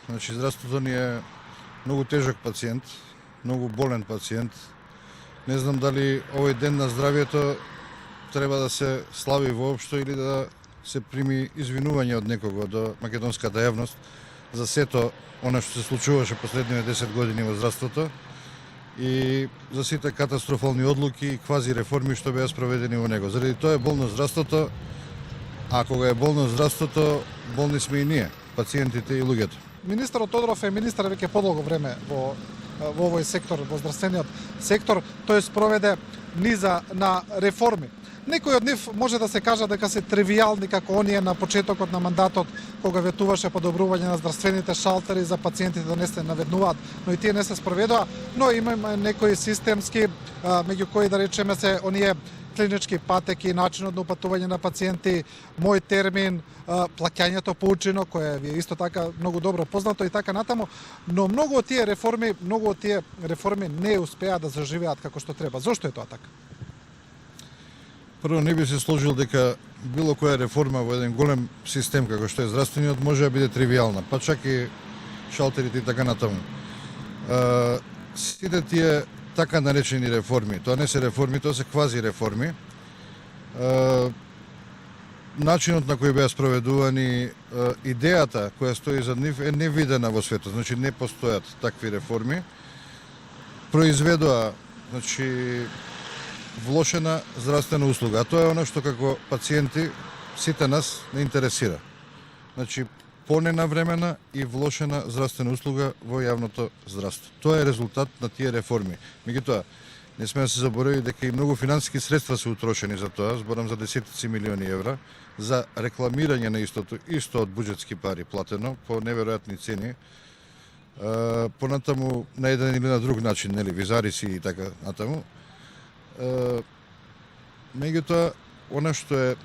Значи здравството ни е многу тежок пациент, многу болен пациент. Не знам дали овој ден на здравието треба да се слави воопшто или да се прими извинување од некого до македонската јавност за сето она што се случуваше последниве 10 години во здравството и за сите катастрофални одлуки и квази реформи што беа спроведени во него. Заради тоа е болно здравството, а кога е болно здравството, болни сме и ние, пациентите и луѓето. Министерот Тодоров е министар веќе подолго време во овој сектор, во здравствениот сектор. Тој спроведе низа на реформи. Некои од нив може да се каже дека се тривијални како оние на почетокот на мандатот кога ветуваше подобрување на здравствените шалтери за пациентите да не се наведнуваат, но и тие не се спроведоа, но има некои системски, меѓу кои да речеме се оние клинички патеки, начинот на упатување на пациенти, мој термин, плаќањето по учинок, кое ви е исто така многу добро познато и така натаму, но многу од тие реформи не успеа да заживеат како што треба. Зошто е тоа така? Прво, не би се сложил дека било која реформа во еден голем систем како што е здравствениот може да биде тривијална, па чак и шалтерите и така натаму. Сите тие така наречени реформи, тоа не се реформи, тоа се квази реформи. Начинот на кој беа спроведувани, идејата која стои за нив е невидена во светот, значи не постојат такви реформи. Произведоа, значи, влошена здравствена услуга, а тоа е она што како пациенти сите нас не интересира. Значи, поненавремена и влошена здравствена услуга во јавното здравство. Тоа е резултат на тие реформи. Меѓутоа, не сме да се заборави дека и многу финансиски средства се утрошени за тоа, зборам за десетици милиони евра, за рекламирање на истото, исто од буџетски пари платено по неверојатни цени, понатаму на еден или на друг начин, нели, визариси и така натаму. Меѓутоа, она што е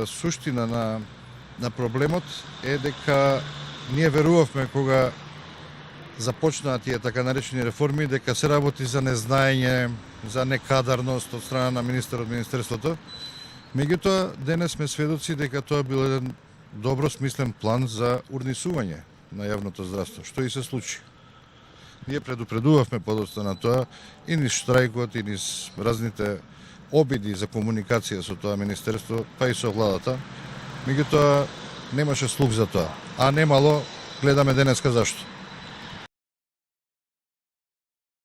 суштина на проблемот е дека ние верувавме кога започнаа тие така наречени реформи дека се работи за незнаење, за некадарност од страна на Министерството. Меѓутоа, денес сме сведоци дека тоа бил еден добро смислен план за урнисување на јавното здравство, што и се случи. Ние предупредувавме подоцна на тоа и низ штрајкот, и низ разните обиди за комуникација со тоа министерство, па и со владата. Меѓутоа, немаше слух за тоа. А немало, гледаме денеска зашто.